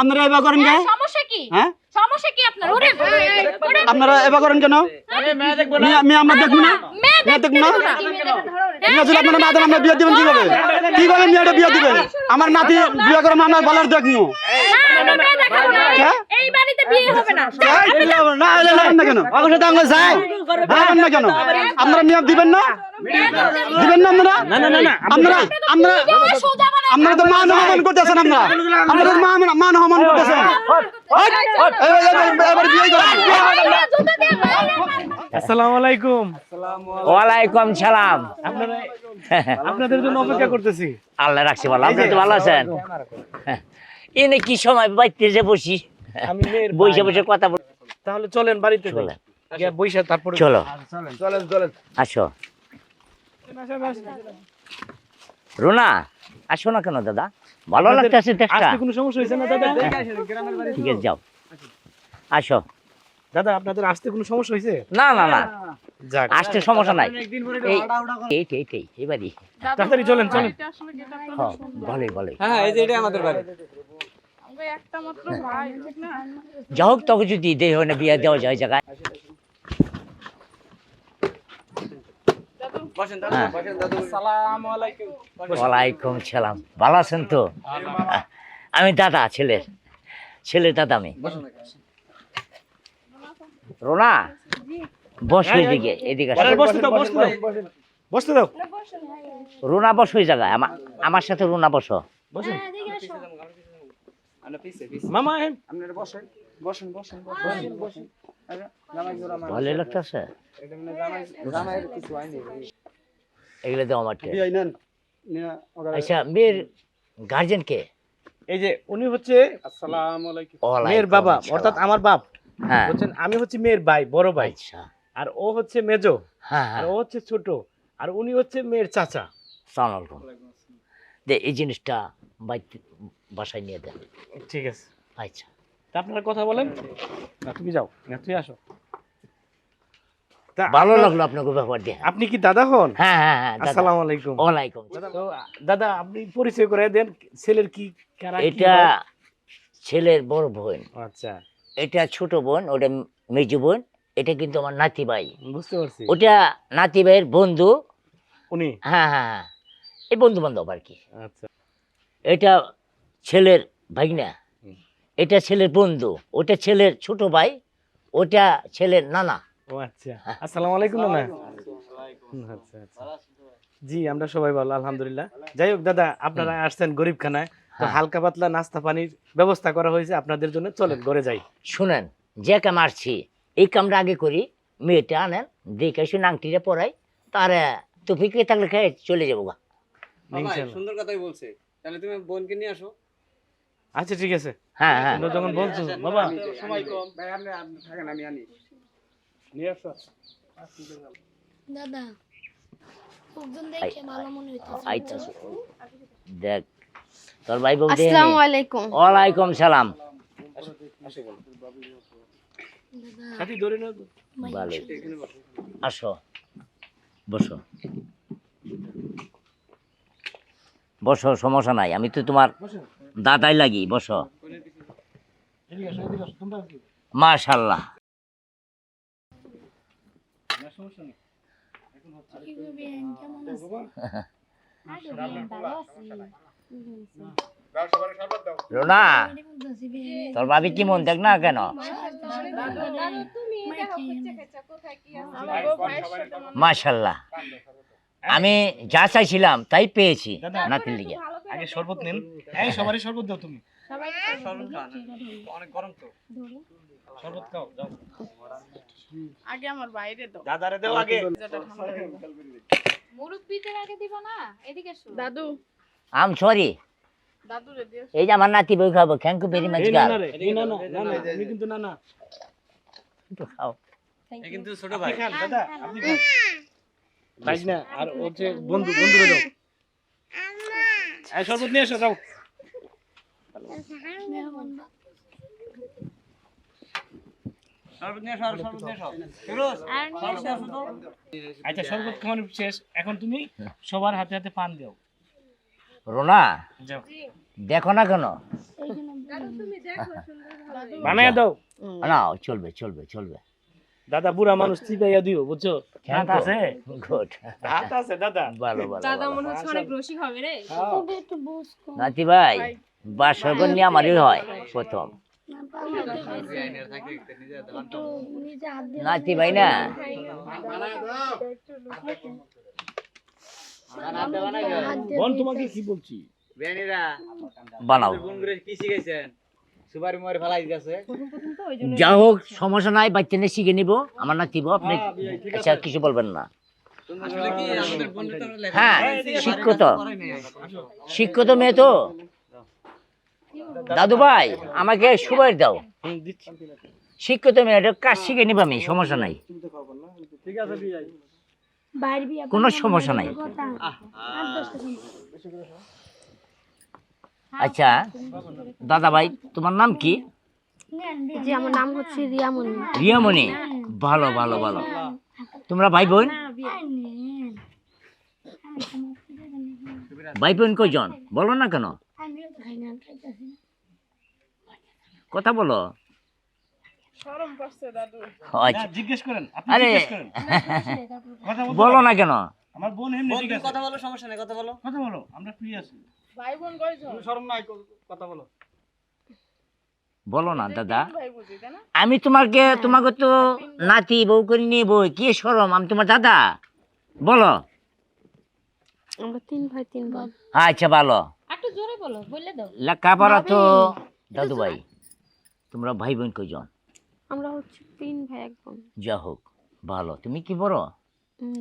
আপনারা এবার করেন কে? সমস্যা কি? হ্যাঁ সমস্যা কি আপনার? ওরে আপনারা এবার করেন কেন? মেয়ে আমরা দেখবো না, মেয়ে দেখবো না। মেয়ে যদি আপনারা না দেন আমরা বিয়ে দিবেন কিভাবে? কিভাবে মেয়েটা বিয়ে দিবেন? আমার নাতি বিয়ে করে আমরা বলার দেখবো। এই বাড়িতে বিয়ে হবে না। না এলে না কেন? আমার সাথে আমরা যাই যাবেন না কেন? আপনারা মেয়ে দিবেন না? দিবেন না আপনারা? না না না আপনারা আপনারা আপনারা তো মান অপমান করতেছেন। আপনারা তো মান অপমান করতেছেন। এবার বিয়ে করেন। আসসালামু আলাইকুম। ওয়ালাইকুম সালাম। আপনাদের জন্য অপেক্ষা করতেছি। আল্লাহ রাখছি ভালো। আপনি তো ভালো আছেন? এনে কি সময় বাইতে যে বসি, আমি মেয়ের বসে বসে কথা বল। তাহলে চলেন বাড়িতে যাই। চলেন। গিয়ে বইসা তারপরে চলো চলেন চলেন। আসো। রুনা আসো না কেন দাদা? ভালো লাগতেছে দেখটা। আসতে কোনো সমস্যা হয়েছে না দাদা? ঠিক আছে যাও আসো। দাদা আপনাদের আসতে কোনো সমস্যা হয়েছে? না না না যাক আসতে সমস্যা নাই। এই এবারই তাড়াতাড়ি চলেন চলেন। ভালোই ভালোই। হ্যাঁ এই যে এটা আমাদের বাড়ি। একটা মাত্র ভাই ঠিক না? যা হোক তোকে যদি দেহ না বিয়ে দেওয়া যায় জায়গায়। বসেন দাদা বসেন দাদু। আসসালামু আলাইকুম। ওয়ালাইকুম সালাম। ভালো আছেন তো? আমি দাদা ছেলের দাদা আমি। রোনা বস এদিকে এদিকে আসো। বসতে দাও বসতে দাও বসতে দাও। রুনা বস ওই জায়গায় আমার সাথে রুনা বসো। বসেন আমরা পিছে পিছে। মামা আপনারা বসেন বসেন বসেন বসেন বসেন। আরে জামাই জোড়া মার। ভালো লাগতেছে এটা মানে জামাইয়ের কিছু হয়নি। এগুলো দেওয়া মাঠে। বিয়ে নেন। নিয়ে আচ্ছা মেয়ের গার্জেন কে? এই যে উনি হচ্ছে আসসালামু আলাইকুম। মেয়ের বাবা অর্থাৎ আমার বাপ। হ্যাঁ বলছেন আমি হচ্ছে মেয়ের ভাই, বড় ভাই। আচ্ছা আর ও হচ্ছে মেজো, হ্যাঁ আর হ্যাঁ ও হচ্ছে ছোট, আর উনি হচ্ছে মেয়ের চাচা। সালাম আলাইকুম। দে এই জিনিসটা বাসায় নিয়ে দেন। ঠিক আছে, আচ্ছা তা আপনারা কথা বলেন। না তুমি যাও, না তুই আসো। তা ভালো আপনার- লাগলো আপনাকে ব্যাপার দিয়ে। আপনি কি দাদা হন? হ্যাঁ হ্যাঁ হ্যাঁ দাদা। আসসালামু আলাইকুম। ওয়ালাইকুম। তো দাদা আপনি পরিচয় করে দেন ছেলের কি কারা কি এটা হয়? ছেলের বড় বোন, আচ্ছা এটা ছোট বোন, ওটা মেজো বোন, এটা কিন্তু আমার নাতি ভাই। বুঝতে পারছি। ওটা নাতি ভাইয়ের বন্ধু। উনি হ্যাঁ হ্যাঁ হ্যাঁ এই বন্ধু বান্ধব আর কি। আচ্ছা এটা ছেলের ভাগনা, এটা ছেলের বন্ধু, ওটা ছেলের ছোট ভাই, ওটা ছেলের নানা। ও আচ্ছা আসসালামু আলাইকুম নানা। আচ্ছা আচ্ছা জি আমরা সবাই ভালো আলহামদুলিল্লাহ। যাই হোক দাদা আপনারা আসছেন গরিবখানায়, তো হ্যাঁ। হালকা পাতলা নাস্তা পানির ব্যবস্থা করা হয়েছে আপনাদের জন্য। চলেন ঘরে যাই। শুনেন যে কাম আসছি এই কামটা আগে করি। মেয়েটা আনেন দেখে শুনে আংটিটা পরাই, তার টুপিকে থাকলে খেয়ে চলে যাবো গা। বাবা ইনশাআল্লাহ। সুন্দর কথাই বলছে। তাহলে তুমি বোনকে নিয়ে আসো। আচ্ছা ঠিক আছে, হ্যাঁ হ্যাঁ তোমরা যখন বলছো বাবা সময় কম। ভাই আপনি থাকেন আমি আনি। নিয়ে আসো। দাদা লোকজন দেখে ভালো মনে হইতাছে। আইতাছে দেখ তোর ভাই বউ আসসালামু আলাইকুম। ওয়ালাইকুম সালাম। সাথী ধরে নাও তো। ভালো আসো বসো বসো সমস্যা নাই, আমি তো তোমার দাদাই লাগি। বসো এদিকে আসো, এদিকে আসো, তোমরা কি? মাশাআল্লাহ। রোনা তোর ভাবি কি মন দেখ না কেন? মাশাআল্লাহ আমি যা চাইছিলাম তাই পেয়েছি নাতির লিগে। আগে শরবত নিন। এই সবারই শরবত দাও তুমি। অনেক গরম তো। শরবত খাও যাও। আগে আমার বাইরে দাও। দাদারে দাও আগে। মুরব্বিদের আগে দিব না, এদিকে এসো। দাদু আম সরি দাদুরে দিও। এই যে আমার নাতি বই খাবো। থ্যাংক ইউ ভেরি মাচ এই না গার্ল। না রে, এই না না, না না, তুমি কিন্তু না না। খাও এ কিন্তু ছোট ভাই। খান দাদা, আপনি খান। তাই না, আর হচ্ছে বন্ধুরে দাও। এই শরবত নিয়ে এসো যাও। শরবত নিয়ে আসো, শরবত নিয়ে আসো। ফিরোজ শরবত নিয়ে আসো তো। আচ্ছা শরবত খাওয়ানো শেষ, এখন তুমি সবার হাতে হাতে পান দাও। রোনা যাও। দেখো না কেন? বানায় দাও। না চলবে চলবে চলবে। দাদা বুড়া মানুষ চিবাইয়া দিও, বুঝছো? হাত আছে? গুড। হাত আছে দাদা। ভালো ভালো দাদা ভালো। মনে হচ্ছে অনেক রসিক হবে রে। নাতি ভাই, বাসর কন্যা আমারই হয় প্রথম। নাতি ভাই না? বোন তোমাকে কি বলছি? বানাও। যা হোক সমস্যা নাই, বাচ্চা নিয়ে শিখে নিব। আমার নাতিব, আপনি আচ্ছা কিছু বলবেন না। হ্যাঁ শিক্ষিত মেয়ে তো। দাদু ভাই আমাকে সুপারিশ দাও। দিচ্ছি। শিক্ষিত মেয়ে, এটা কাজ শিখে নিব আমি, সমস্যা নাই, কোনো সমস্যা নাই। আচ্ছা দাদা ভাই, তোমার নাম কি? জি আমার নাম হচ্ছে রিয়ামণি। রিয়ামণি, ভালো ভালো ভালো। তোমরা ভাই বোন? ভাই বোন কয়জন বলো না কেন? কথা বলো। শরম করছে দাদু। আচ্ছা জিজ্ঞেস করেন, আপনি আরে জিজ্ঞেস করেন। কথা বলতে বলো না কেন? আমার বোন এমনি ঠিক আছে। কথা বলো, সমস্যা নেই, কথা বলো। কথা বলো, আমরা ফ্রি আছি। ভাই বোন কয়জন? শরম নাই, কথা বলো। বলো না দাদা। ভাই বুঝি তাই না? আমি তোমাকে তো নাতি বউ করে নিয়ে বই, কি শরম, আমি তোমার দাদা। বলো। আমরা 3 ভাই 3 বোন। আচ্ছা ভালো। একটু জোরে বলো, বললে দাও। লেখাপড়া তো দাদু ভাই, তোমরা ভাই বোন কয়জন? আমরা হচ্ছে 3 ভাই 1 বোন। যা হোক ভালো। তুমি কি বড়?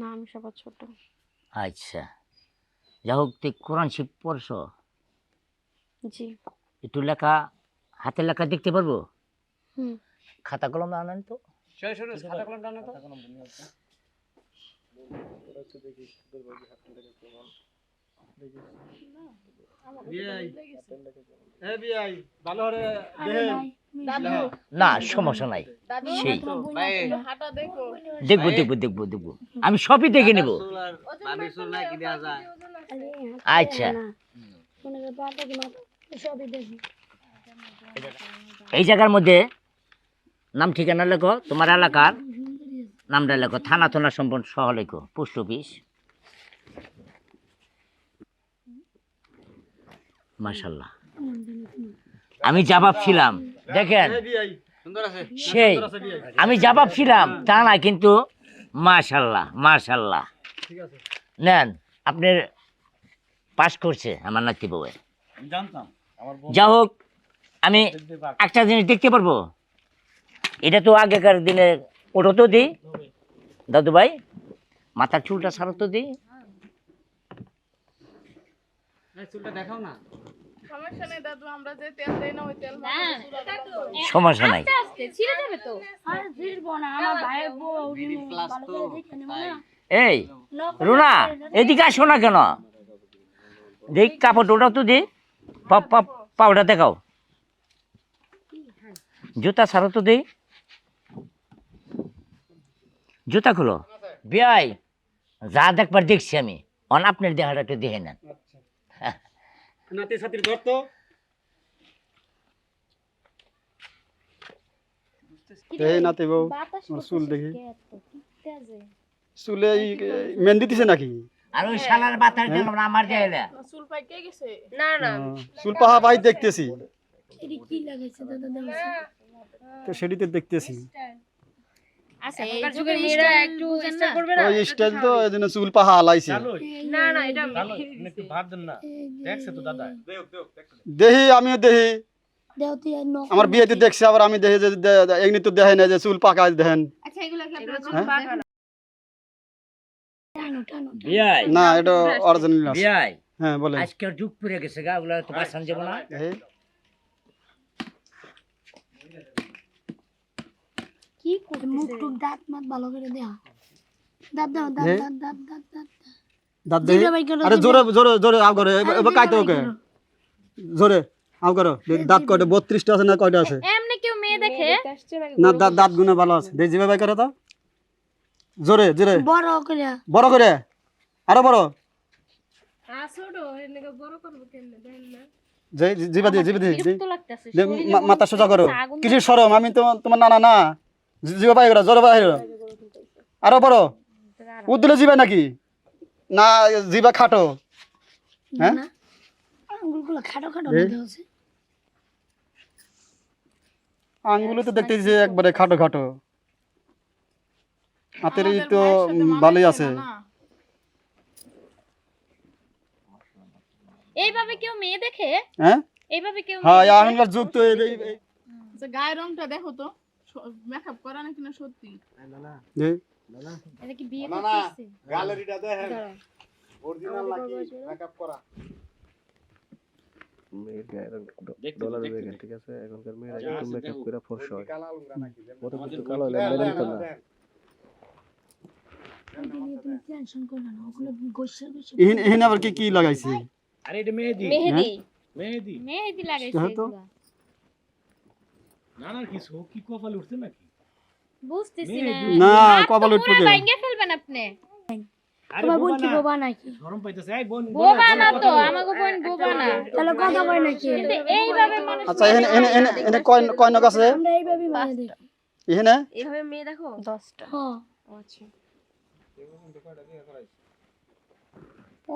না আমি সবার ছোট। আচ্ছা যা হোক, তুই কোরআন শিব পড়ছ? জি। একটু লেখা, হাতের লেখা দেখতে পারবো? হুম। খাতা কলম আনেন তো। খাতা কলমটা আনো তো। ভালো করে দেখেন। দাদু না সমস্যা নাই, দাদু সেই ভাই হাঁটা দেখো। দেখবো দেখবো দেখবো দেখবো, আমি সবই দেখে নেব। ভাবি চুল না কি দেয়া যায়? আচ্ছা এই জায়গার মধ্যে নাম ঠিকানা লেখো, তোমার এলাকার নামটা লেখো, থানা থানা সম্পন্ন সহ লেখো, পোস্ট অফিস। মাশাল্লাহ, আমি জবাব ছিলাম, দেখেন সুন্দর আছে। সেই আমি জবাব ছিলাম তা না, কিন্তু মাশাল্লাহ মাশাল্লাহ। নেন, আপনার পাস করছে আমার নাতি বউয়ে। জানতাম আমার বোন যা হোক, আমি একটা জিনিস দেখতে পারবো, এটা তো আগেকার দিনে, ওটা তো দিই দাদু ভাই, মাথার চুলটা সারা তো দিই। চুলটা দেখাও না। সমস্যা নেই দাদু, আমরা যে তেল দেই না ওই তেল সমস্যা নাই। আস্তে ছিঁড়ে যাবে তো। প্লাস তো এই রুনা, এদিকে আসো না কেন? দেখ কাপড় ওটা তো দি, পাউডার দেখাও, জুতা ছাড়ো তো দেই, জুতা খুলো। বিয়াই যা দেখবার দেখছি আমি, অন আপনার দেহাটা একটু দেখে নেন। নাতি ছাত্রী ধর তো। এই নাতি বউ, আমার চুল দেখি, চুলে মেহেন্দি দিছে নাকি? আর ওই শালার বাতাস দিলাম না আমার দেহে। চুল পাইকে গেছে। না না চুল পাহা পাই দেখতেছি তো, সেটিতে দেখতেছি। আচ্ছা এখনকার যুগের মেয়েরা একটু চেষ্টা করবে না। ওই স্টাইল তো, এজন্য চুল পাহা হালাইছে। না না এটা ভালো, একটু ভাত দেন না। দেখছে তো দাদা। দেহি, আমিও দেহি, আমার বিয়েতে দেখছি, আবার আমি দেখি যে এমনি তো দেখে না যে চুল পাকা দেখেন। আচ্ছা এগুলা কি আপনারা চুল পাকা না? বিয়াই না, এটা অরিজিনাল আছে। বিয়াই হ্যাঁ বলেন। আজকের যুগ পড়ে গেছে গা, ওগুলা তো বাসান যাবো না। এই, কি করতেছে? মুখ টুক দাঁত মাত ভালো করে দেয়া। দাঁত দাও, দাঁত এই? দাঁত দাঁত দাঁত দাঁত। দাঁত দেহি। জিভে বাই করো, আরে জিভে। জোরে জোরে জোরে আও করে, আরে এবার কাইতে জিভে ওকে বাই করো। জোরে আও করো। দাঁত কয়টা, 32টা আছে না কয়টা আছে? এমনি কেউ মেয়ে দেখে না, দাঁত গুলো ভালো আছে। দেখ জিভে বাই করে তো, জোরে জোরে, বড় করে। বড় করে, আরো বড়। আসোড়ো এনেকে বড় করব কেন দেন না। জিবা দিয়ে বিরক্ত লাগতেছে দে, শরীরে মাথা সোজা করো আগুন কিসের শরম আমি তো তোমার নানা না জিবা বাইরে জোরে বাইরে আরো বড় উদ্দিলে জিবা নাকি না জিবা খাটো হ্যাঁ না আঙ্গুলগুলো খাটো খাটো এই? মধ্যে আছে আঙ্গুলো তো দেখতেছি একবারে খাটো খাটো হাতের এই তো ভালোই আছে এইভাবে কেউ মেয়ে দেখে হ্যাঁ এইভাবে কেউ হ্যাঁ মেয়ে দেখে? এখনকার যুগ তো আচ্ছা গায়ের রংটা দেখো তো মেকআপ করা নাকি না সত্যি এটা কি বিয়ে করতেছে গ্যালারিটা দেখেন অরিজিনাল নাকি মেকআপ করা মেয়ের গায়ের রং ডলারের বেগে ঠিক আছে এখনকার মেয়েরা কিন্তু মেকআপ করে ফর্সা হয় কত কিন্তু কালো হলে মেলেন তো না তুমি টেনশন করো না ওগুলো গোসা গোসা এখানে আবার কি লাগাইছে আরে এটা মেহেদি মেহেদি মেহেদি মেহেদি লাগাইছে হ্যাঁ তো। এগুলা। না কিছু কি কপালে উঠছে নাকি বুঝতেছি না না, হাত তো কপাল উঠবে পুরা কে? ভাঙে ফেলবেন আপনি আরে তোমার বোন বোবা কি না বোবা নাকি শরম পাইতেছে এই বোন বোবা না তো আমাকে বোন বোবা না তাহলে কথা কয় নাকি কিন্তু এইভাবে মানুষ আচ্ছা এখানে কয় নক আছে আমরা এইভাবে মানে দেখি এখানে এইভাবে মেয়ে দেখো 10টা হ্যাঁ আচ্ছা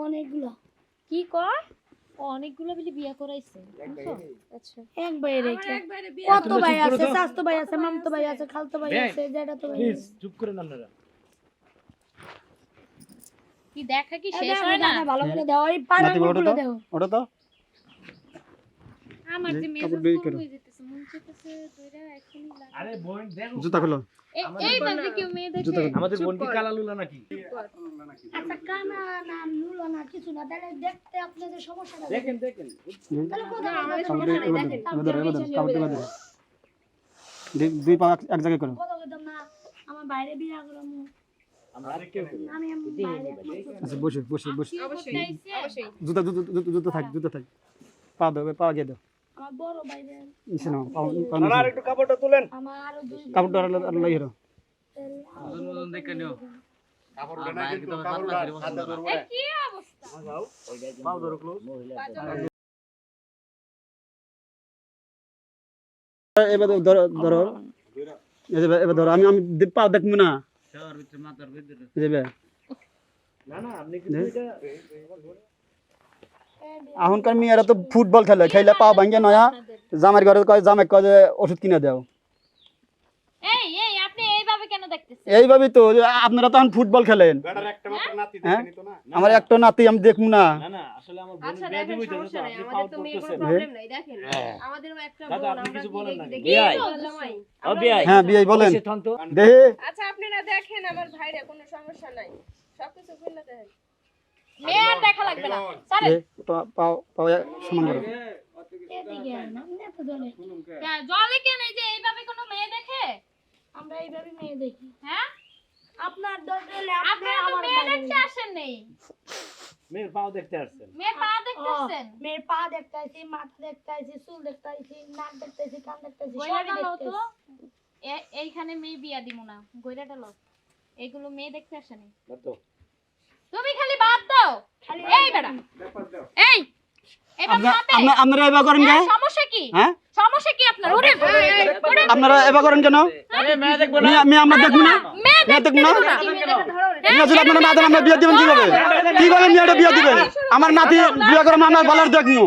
অনেকগুলো কি কয় অনেকগুলো বলি বিয়ে করাইছে বুঝছো? আচ্ছা একবারে রেখে কত ভাই আছে স্বাস্থ্য ভাই আছে মামতো ভাই আছে খালতো ভাই আছে জ্যাঠাতো ভাই প্লিজ আছে চুপ করেন আপনারা কি দেখা কি শেষ দেখো, হয় না দেখো, ভালো করে দাও এই পাড়ার নাতি বড়টা গুলো তো দেখো ওটা তো আমার যে মেজাজ কাপড় বের গরম করো। হয়ে যেতেছে মন চাইতেছে দুইটা এখনই লাগে আরে বোন দেখো জুতা খুলো এইভাবে কেউ মেয়ে জুতা দেখে খুলো আমাদের বোন কি কালা লুলা নাকি আচ্ছা কানা না নুলো না কিছু না তাহলে দেখতে আপনাদের সমস্যাটা দেখেন তাহলে কথা কাপড় এবার দুই পা এক জায়গায় করো কথা বলতাম না আমার বাইরে বিয়ে করলাম আমরা আরেকটা আমি বাইরে আচ্ছা বসে অবশ্যই জুতা থাক পা দাও পা গিয়ে দাও আমার বড় বাইরে নিচে নাও পা আর একটু কাপড়টা তুলেন আমার আরো দুই কাপড়টা আর লাগিয়ে দাও এ কি অবস্থা এবার ধরো এবার ধরো আমি পা দেখবো না না আপনি কিন্তু এটা এখনকার মেয়েরা তো ফুটবল খেলে পা ভাঙ্গে নয়া জামার ঘরে কয় জামাই কয় যে ওষুধ কিনে দাও এই আপনি এইভাবে কেন দেখতেছেন এইভাবেই তো যে আপনারা তখন ফুটবল খেলেন হ্যাঁ? আমার একটা নাতি আমি দেখবো না না আসলে আমার বোন আচ্ছা বিয়ে দেখেন দিবই তো সমস্যা নাই আপনি আমাদের পাউট তো মেয়ের কোনো করতেছেন প্রবলেম নাই দেখেন হ্যাঁ। আমাদেরও একটা দাদা, বোন আপনি আমরা কিছু বিয়ে বলেন না। দেখি বিয়াই। জামাই ও বিয়াই হ্যাঁ বিয়াই বলেন বসে থন তো দেহে আচ্ছা আপনারা দেখেন আমার ভাইরা কোনো সমস্যা নাই সবকিছু খুলে দেখেন মেয়ে আর দেখা লাগবে না স্যার পাও সমান করো এদিকে না এত দলে জলে কেন এই যে এইভাবে কোনো মেয়ে দেখে আমরা এইভাবে মেয়ে দেখি হ্যাঁ আপনার দরকার হলে আপনি আপনারা তো আমার মেয়ে বাইরে দেখতে আসেন নেই মেয়ের পাও দেখতে আসছেন মেয়ে পা দেখতেছেন মেয়ের পা দেখতে আইছি মাথা দেখতে আইছি চুল দেখতে আইছি নাক দেখতে আইছি কান দেখতে আইছি গয়নাটা সবই লও দেখতে তো আইছি। এইখানে মেয়ে বিয়া দিব না গয়নাটা লও এগুলো মেয়ে দেখতে আসেনি তো তুমি খালি বাদ দাও খালি এই বেটা এই এভাবে হাতে আপনারা এবার করেন কে সমস্যা কি হ্যাঁ সমস্যা কি আপনার ওরে ওরে আপনারা এবার করেন কেন মেয়ে আমরা দেখবো না মেয়ে মেয়ে দেখবো না দেখতে মেয়ে যদি আপনারা না দেন আমরা বিয়ে দিবেন কিভাবে মেয়েটা বিয়ে দিবেন আমার নাতি বিয়ে করে আমরা বলার দেখবো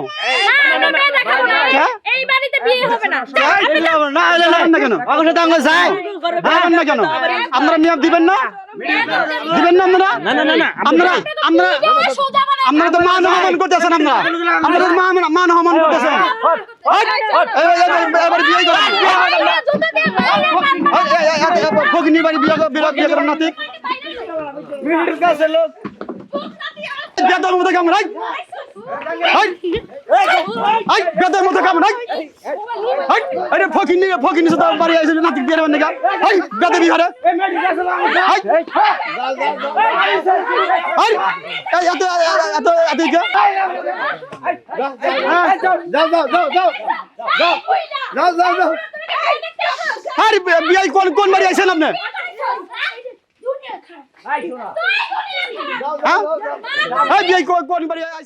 না মেয়ে দেখাবো না কে? এই বাড়িতে বিয়ে হবে না না এলেন না কেন আমার সাথে আমরা যাই যাবেন না কেন আপনারা মেয়ে দিবেন না আপনারা সোজা মানে আপনারা তো মান অপমান করতেছেন আপনারা তো মান অপমান করতেছেন এবার বিয়ে করেন জুতা দিয়ে বাইরে ভগিনী বাড়ি বিয়ে করেন নাতি মিডিল ক্লাসের লোক বেদের মতো কাম রাই বেদের মতো কাম রাই আরে ফকিনি সাথে বাড়ি আইছে নাতি বিয়ে করবেন নাকি বেদের বিহারে বিয়ে কোন বাড়ি আইছেন আপনি দুনিয়া খারাপ বিয়ে কোন বাড়ি আইছেন